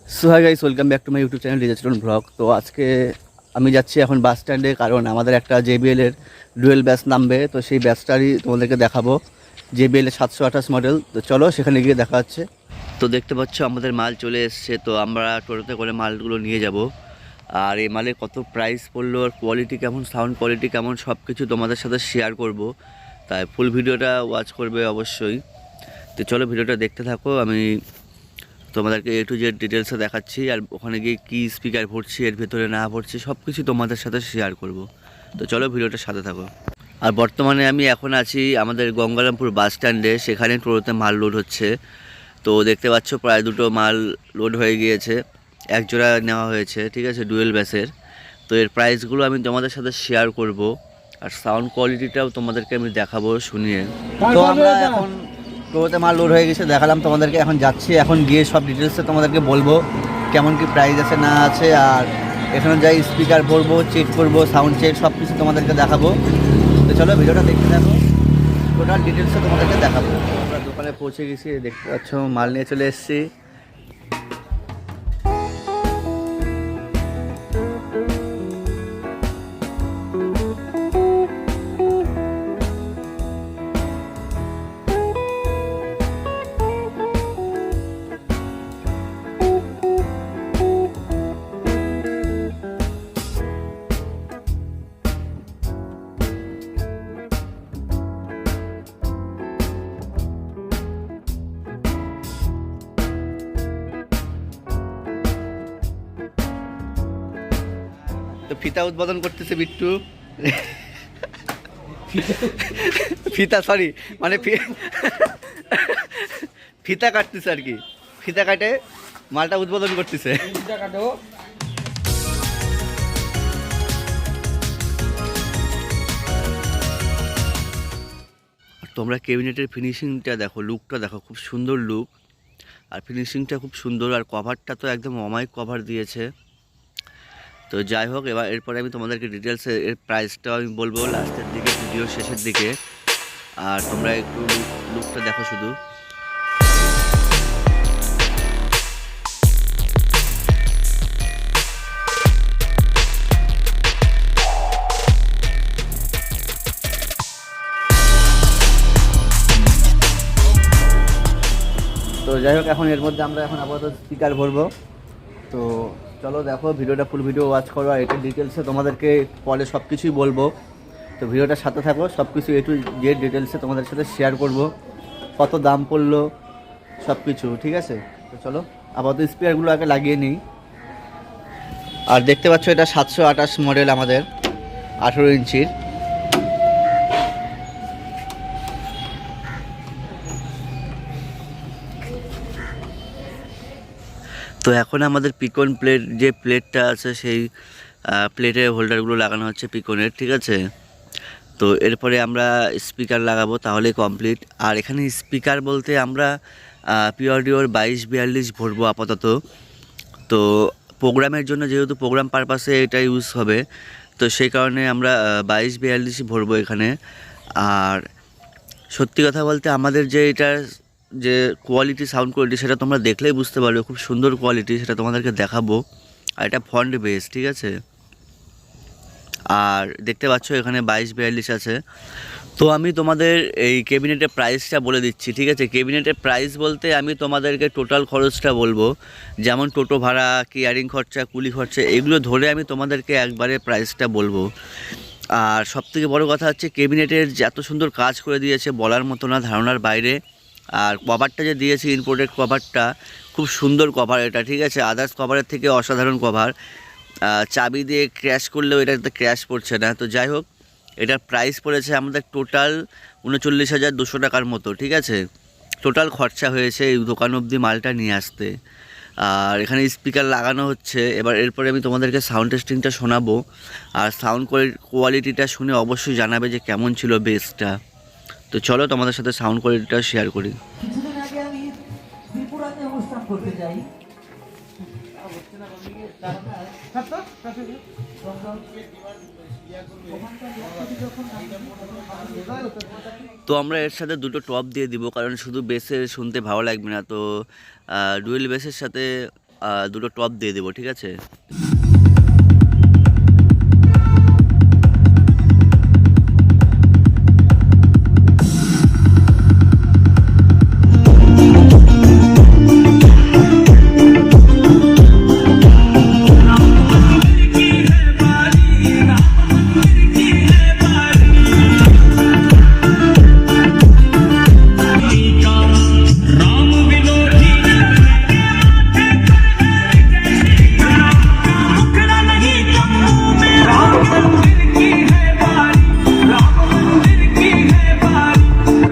So hi guys, welcome back to my YouTube channel digital blog. তো আজকে আমি যাচ্ছি এখন বাস স্ট্যান্ডে, কারণ আমাদের একটা JBL এর ডুয়েল ব্যাচ নামবে। তো সেই ব্যাচটারই তোমাদেরকে দেখাবো, JBL এর 728 মডেল। তো চলো সেখানে গিয়ে দেখা হচ্ছে। তো দেখতে পাচ্ছ আমাদের মাল চলে এসছে, তো আমরা টোটোতে করে মালগুলো নিয়ে যাব। আর এই মালের কত প্রাইস পড়লো, আর কোয়ালিটি কেমন, সাউন্ড কোয়ালিটি কেমন, সব কিছু তোমাদের সাথে শেয়ার করব। তাই ফুল ভিডিওটা ওয়াচ করবে অবশ্যই। তো চলো ভিডিওটা দেখতে থাকো, আমি তোমাদেরকে A to Z ডিটেলসে দেখাচ্ছি, আর ওখানে গিয়ে কী স্পিকার ভরছি, এর ভেতরে না ভরছি, সব কিছু তোমাদের সাথে শেয়ার করব। তো চলো ভিডিওটার সাথে থাকো। আর বর্তমানে আমি এখন আছি আমাদের গঙ্গারামপুর বাস স্ট্যান্ডে, সেখানে টোটোতে মাল লোড হচ্ছে। তো দেখতে পাচ্ছ প্রায় দুটো মাল লোড হয়ে গিয়েছে, এক জোড়া নেওয়া হয়েছে, ঠিক আছে, ডুয়েল ব্যাসের। তো এর প্রাইসগুলো আমি তোমাদের সাথে শেয়ার করব, আর সাউন্ড কোয়ালিটিটাও তোমাদেরকে আমি দেখাবো শুনিয়ে। তো আমরা এখন টোটোতে মাল লোড হয়ে গেছে, দেখালাম তোমাদেরকে। এখন যাচ্ছি, এখন গিয়ে সব ডিটেলসে তোমাদেরকে বলবো কেমন কি প্রাইস আছে না আছে, আর এখানে যাই স্পিকার ভরবো, চেক করবো, সাউন্ড চেক, সব কিছু তোমাদেরকে দেখাবো। তো চলো ভিডিওটা দেখতে থাকো, টোটাল ডিটেলসে তোমাদেরকে দেখাবো। আমরা দোকানে পৌঁছে গেছি, দেখতে পাচ্ছ মাল নিয়ে চলে এসেছি। তো ফিতা উদ্বোধন করতেছে বিট্টু, ফিতা সরি মানে ফিতা কাটতেছে আর কি, ফিতা কাটে মালটা উদ্বোধন করতেছে। তোমরা ক্যাবিনেটের ফিনিশিংটা দেখো, লুকটা দেখো, খুব সুন্দর লুক, আর ফিনিশিংটা খুব সুন্দর, আর কভারটা তো একদম অমায়িক কভার দিয়েছে। তো যাই হোক, এবার এরপরে আমি তোমাদেরকে ডিটেলসে এর প্রাইসটাও আমি বলবো লাস্টের দিকে, ভিডিও শেষের দিকে। আর তোমরা একটু লুকটা দেখো শুধু। তো যাই হোক, এখন এর মধ্যে আমরা এখন আপাতত স্পিকার ভরবো। তো চলো দেখো ভিডিওটা, ফুল ভিডিও ওয়াচ করো, আর এটার ডিটেলসে তোমাদেরকে পরে সব কিছুই বলবো। তো ভিডিওটার সাথে থাকো, সব কিছু A to Z ডিটেলসে তোমাদের সাথে শেয়ার করব, কত দাম পড়লো সব কিছু, ঠিক আছে। তো চলো আপাতত স্পিকারগুলো আগে লাগিয়ে নিই। আর দেখতে পাচ্ছ এটা 728 মডেল আমাদের, 18 ইঞ্চির। তো এখন আমাদের পিকন প্লেট, যে প্লেটটা আছে সেই প্লেটের হোল্ডারগুলো লাগানো হচ্ছে পিকনের, ঠিক আছে। তো এরপরে আমরা স্পিকার লাগাবো, তাহলে কমপ্লিট। আর এখানে স্পিকার বলতে আমরা পিওরডিওর 2242 ভরবো আপাতত। তো প্রোগ্রামের জন্য, যেহেতু প্রোগ্রাম পারপাসে এটা ইউজ হবে, তো সেই কারণে আমরা 2242 ভরবো এখানে। আর সত্যি কথা বলতে আমাদের যে এটার যে কোয়ালিটি, সাউন্ড কোয়ালিটি, সেটা তোমরা দেখলেই বুঝতে পারবে, খুব সুন্দর কোয়ালিটি, সেটা তোমাদেরকে দেখাবো। আর এটা ফন্ট বেস, ঠিক আছে। আর দেখতে পাচ্ছ এখানে 2242 আছে। তো আমি তোমাদের এই ক্যাবিনেটের প্রাইসটা বলে দিচ্ছি, ঠিক আছে। ক্যাবিনেটের প্রাইস বলতে আমি তোমাদেরকে টোটাল খরচটা বলবো, যেমন টোটো ভাড়া, কেয়ারিং খরচা, কুলি খরচা, এগুলো ধরে আমি তোমাদেরকে একবারে প্রাইসটা বলবো। আর সবথেকে বড় কথা হচ্ছে ক্যাবিনেটের যে এত সুন্দর কাজ করে দিয়েছে, বলার মতো না, ধারণার বাইরে। আর কভারটা যে দিয়েছে, ইম্পোর্টেড কভারটা, খুব সুন্দর কভার এটা, ঠিক আছে। আদার্স কভারের থেকে অসাধারণ কভার। চাবি দিয়ে ক্র্যাশ করলেও এটাতে ক্র্যাশ পড়ছে না। তো যাই হোক, এটার প্রাইস পড়েছে আমাদের টোটাল 39,200 টাকার মতো, ঠিক আছে। টোটাল খরচা হয়েছে এই দোকান অবধি মালটা নিয়ে আসতে। আর এখানে স্পিকার লাগানো হচ্ছে। এবার এরপরে আমি তোমাদেরকে সাউন্ড টেস্টিংটা শোনাবো, আর সাউন্ড কোয়ালিটিটা শুনে অবশ্যই জানাবে যে কেমন ছিল বেসটা। তো চলো তোমাদের সাথে সাউন্ড কোয়ালিটিটা শেয়ার করি। কিছুদিন আগে আমি ত্রিপুরাতে অবস্থান করতে যাই। তো আমরা এর সাথে দুটো টপ দিয়ে দিব, কারণ শুধু বেসে শুনতে ভালো লাগবে না। তো ডুয়েল বেসের সাথে দুটো টপ দিয়ে দেবো, ঠিক আছে?